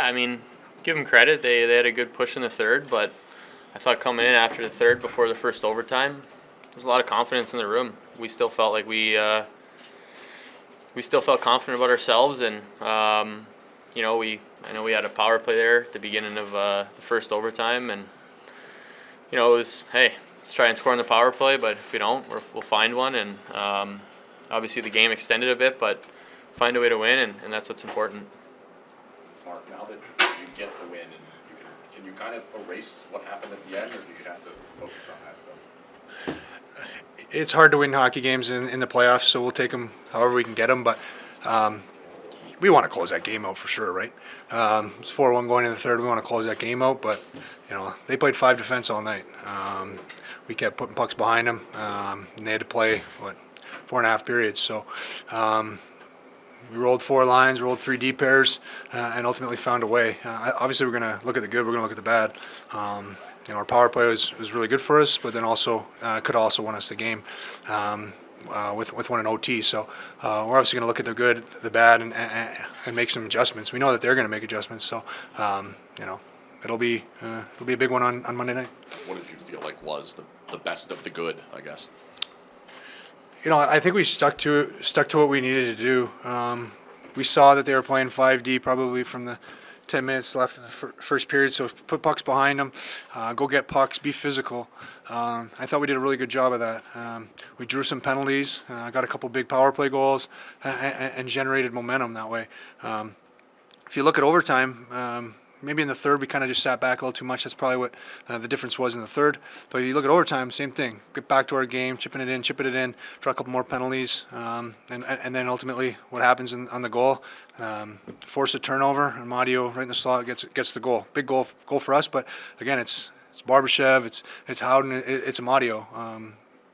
I mean, give them credit. They had a good push in the third, but I thought coming in after the third, before the first overtime, there's a lot of confidence in the room. We still felt like we still felt confident about ourselves, and I know we had a power play there at the beginning of the first overtime, and it was, hey, let's try and score on the power play, but if we don't, we'll find one, and obviously the game extended a bit, but find a way to win, and that's what's important. Mark, now that you get the win, and can you kind of erase what happened at the end, or do you have to focus on that stuff? It's hard to win hockey games in the playoffs, so we'll take them however we can get them, but we want to close that game out for sure, right? It's 4-1 going into the third. We want to close that game out, but they played 5 defense all night. We kept putting pucks behind them, and they had to play 4.5 periods. So we rolled 4 lines, rolled 3 deep pairs, and ultimately found a way. Obviously, we're going to look at the good. We're going to look at the bad. Our power play was really good for us, but then also could also won us the game with one in OT. So we're obviously going to look at the good, the bad, and make some adjustments. We know that they're going to make adjustments. So it'll be a big one on Monday night. What did you feel like was the best of the good, I guess? I think we stuck to what we needed to do. We saw that they were playing 5D probably from the 10 minutes left in the first period, so put pucks behind them, go get pucks, be physical. I thought we did a really good job of that. We drew some penalties, got a couple big power play goals, and generated momentum that way. If you look at overtime, maybe in the third we kind of just sat back a little too much. That's probably what the difference was in the third. But if you look at overtime, same thing. Get back to our game, chipping it in, draw a couple more penalties, and then ultimately what happens on the goal, force a turnover, and Madio right in the slot gets the goal. Big goal for us, but again, it's Barbashev, it's Howden, it's Madio.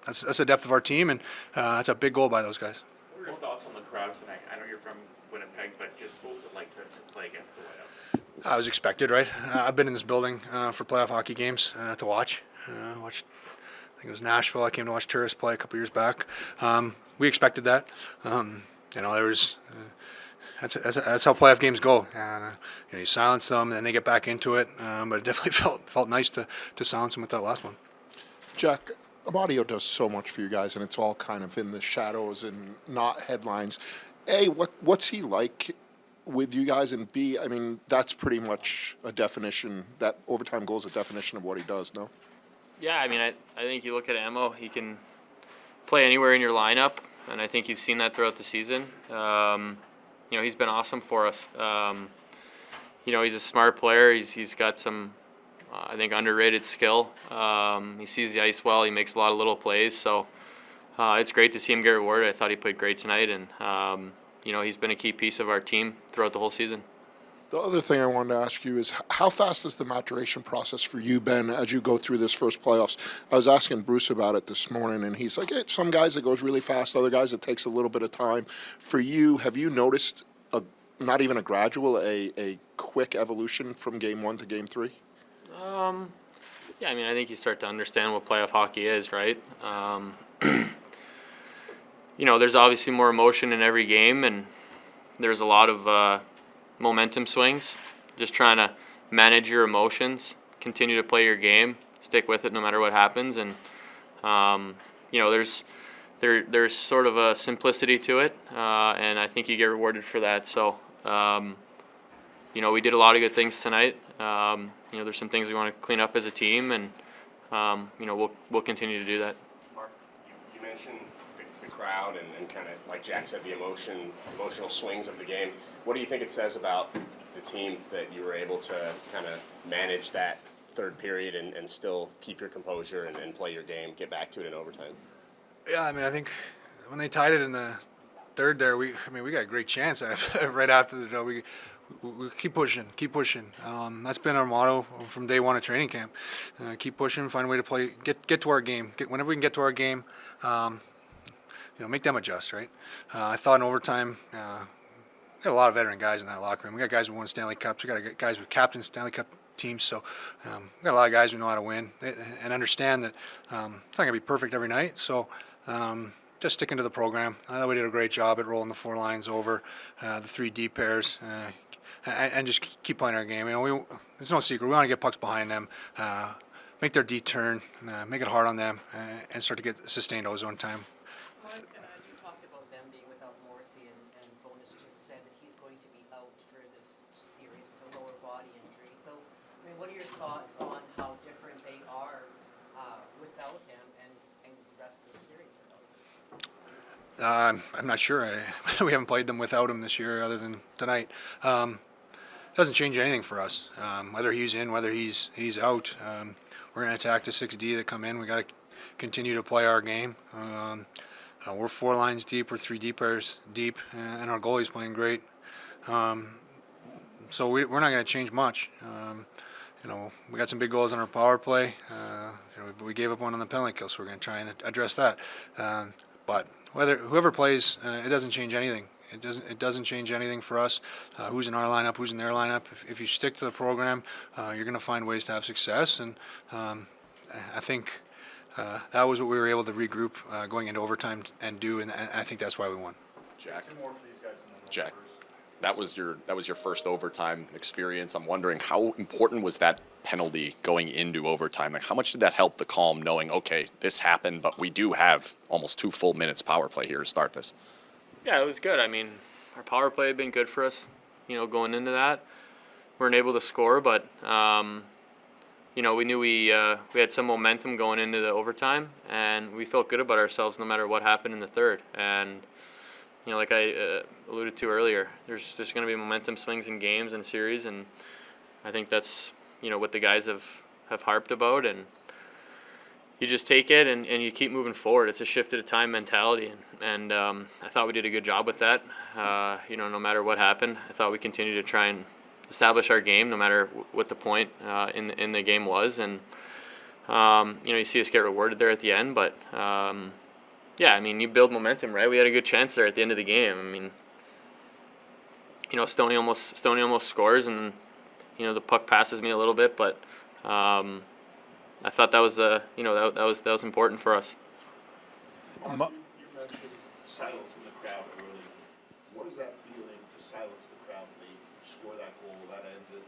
That's the depth of our team, and that's a big goal by those guys. What were your thoughts on the crowd tonight? I know you're from Winnipeg, but just what was it like to play against the Whiteout? I was expected, right? I've been in this building for playoff hockey games to watch. I think it was Nashville. I came to watch Turris play a couple years back. We expected that. There was that's how playoff games go. You silence them, and then they get back into it. But it definitely felt nice to silence them with that last one. Jack, Amadio does so much for you guys, and it's all kind of in the shadows and not headlines. A, what's he like with you guys, and B, I mean, that's pretty much a definition, that overtime goal is a definition of what he does, no? Yeah, I mean, I think you look at Ammo, he can play anywhere in your lineup, and I think you've seen that throughout the season. He's been awesome for us. He's a smart player. He's got some, I think, underrated skill. He sees the ice well. He makes a lot of little plays, so it's great to see him get rewarded. I thought he played great tonight, and he's been a key piece of our team throughout the whole season. The other thing I wanted to ask you is, how fast is the maturation process for you, Ben, as you go through this first playoffs? I was asking Bruce about it this morning, and he's like, hey, some guys it goes really fast, other guys it takes a little bit of time. For you, have you noticed, not even a gradual, a quick evolution from game 1 to game 3? Yeah, I mean, I think you start to understand what playoff hockey is, right? There's obviously more emotion in every game, and there's a lot of momentum swings. Just trying to manage your emotions, continue to play your game, stick with it no matter what happens, and there's sort of a simplicity to it, and I think you get rewarded for that. So we did a lot of good things tonight. There's some things we want to clean up as a team, and we'll continue to do that. Mark, you mentioned the crowd and kind of, like Jack said, the emotional swings of the game. What do you think it says about the team that you were able to kind of manage that third period and still keep your composure and play your game, get back to it in overtime? Yeah, I mean, I think when they tied it in the third there, we got a great chance right after the draw. We keep pushing. That's been our motto from day one of training camp. Keep pushing, find a way to play, get to our game. Whenever we can get to our game, make them adjust, right? I thought in overtime, we got a lot of veteran guys in that locker room. We got guys who won Stanley Cups. We got guys with captains Stanley Cup teams. So we got a lot of guys who know how to win and understand that it's not going to be perfect every night. So just sticking to the program. I thought we did a great job at rolling the 4 lines over, the 3 deep pairs. and just keep playing our game. You know, it's no secret. We want to get pucks behind them, make their D turn, make it hard on them, and start to get sustained ozone time. Mark, you talked about them being without Morrissey, and Bonus just said that he's going to be out for this series with a lower body injury. So, I mean, what are your thoughts on how different they are without him and the rest of the series without him? I'm not sure. We haven't played them without him this year, other than tonight. Doesn't change anything for us. Whether he's in, whether he's out, we're going to attack the 6D that come in. We got to continue to play our game. We're 4 lines deep. We're 3 deep pairs deep, and our goalie's playing great. So we're not going to change much. You know, we got some big goals on our power play. You know, we gave up one on the penalty kill, so we're going to try and address that. But whoever plays, it doesn't change anything. It doesn't change anything for us. Who's in our lineup, who's in their lineup. If you stick to the program, you're going to find ways to have success. And I think that was what we were able to regroup going into overtime and do, and I think that's why we won. Jack, Two more for these guys and then Jack, first. that was your first overtime experience. I'm wondering how important was that penalty going into overtime? Like, how much did that help the calm, knowing, okay, this happened, but we do have almost 2 full minutes power play here to start this? Yeah, it was good. I mean, our power play had been good for us, you know, going into that. We weren't able to score, but you know, we knew we had some momentum going into the overtime, and we felt good about ourselves no matter what happened in the third. And you know, like I alluded to earlier, there's going to be momentum swings in games and series, and I think that's, you know, what the guys have harped about, and you just take it and you keep moving forward. It's a shift at a time mentality, and I thought we did a good job with that. You know, no matter what happened, I thought we continued to try and establish our game no matter what the point in the game was, and you know, you see us get rewarded there at the end, but yeah, I mean, you build momentum, right? We had a good chance there at the end of the game. I mean, you know, Stoney almost scores, and you know, the puck passes me a little bit, but I thought that was you know, that was important for us. You mentioned silence in the crowd early. What is that feeling to silence the crowd? They score that goal, that ends it.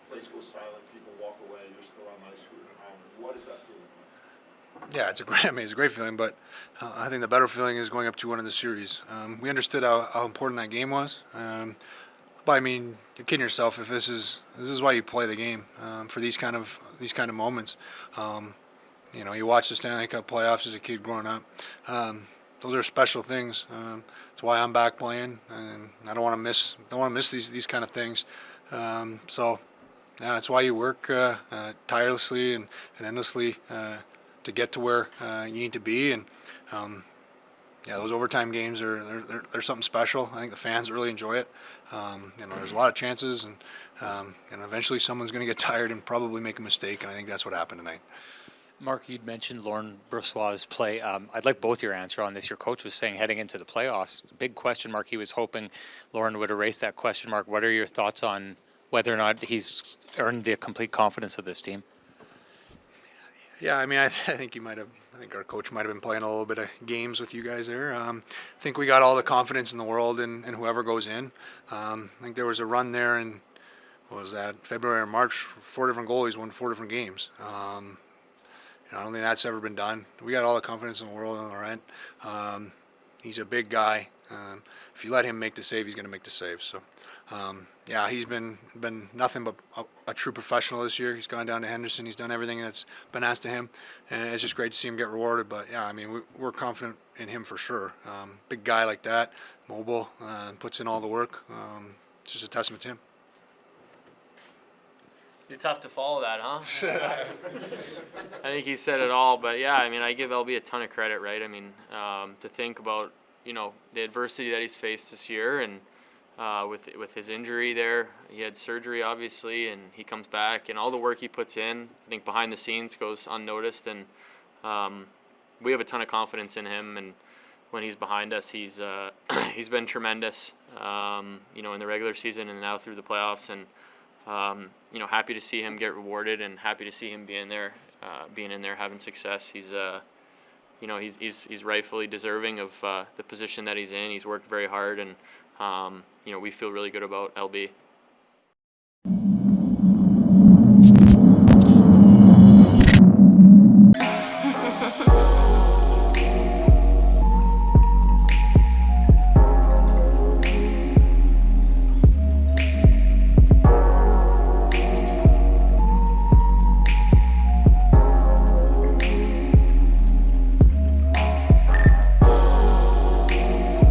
Place goes silent, people walk away, you're still on ice rooting around. What is that feeling like? Yeah, it's a great feeling, but I think the better feeling is going up 2-1 in the series. We understood how important that game was. But I mean, you're kidding yourself if this is why you play the game, for these kind of moments. You know, you watch the Stanley Cup playoffs as a kid growing up. Those are special things. That's why I'm back playing, and I don't want to miss these kind of things. So yeah, that's why you work tirelessly and endlessly to get to where you need to be. And yeah, those overtime games they're something special. I think the fans really enjoy it. You know, there's a lot of chances, and eventually someone's going to get tired and probably make a mistake, and I think that's what happened tonight. Mark, you'd mentioned Lauren Brossois' play. I'd like both your answer on this. Your coach was saying heading into the playoffs, big question mark. He was hoping Lauren would erase that question mark. What are your thoughts on whether or not he's earned the complete confidence of this team? Yeah, I mean, I think I think our coach might have been playing a little bit of games with you guys there. I think we got all the confidence in the world in whoever goes in. I think there was a run there in, what was that, February or March, 4 different goalies won 4 different games. You know, I don't think that's ever been done. We got all the confidence in the world on Laurent. He's a big guy. If you let him make the save, he's going to make the save. So, yeah, he's been nothing but a true professional this year. He's gone down to Henderson. He's done everything that's been asked of him, and it's just great to see him get rewarded. But yeah, I mean, we're confident in him for sure. Big guy like that, mobile, puts in all the work. It's just a testament to him. You're tough to follow that, huh? I think he said it all, but yeah, I mean, I give LB a ton of credit, right? I mean, to think about, you know, the adversity that he's faced this year, and with his injury there, he had surgery obviously, and he comes back, and all the work he puts in, I think behind the scenes goes unnoticed, and we have a ton of confidence in him, and when he's behind us, he's been tremendous, you know, in the regular season and now through the playoffs, and you know, happy to see him get rewarded, and happy to see him being in there having success. He's you know, he's rightfully deserving of the position that he's in. He's worked very hard, and you know, we feel really good about LB.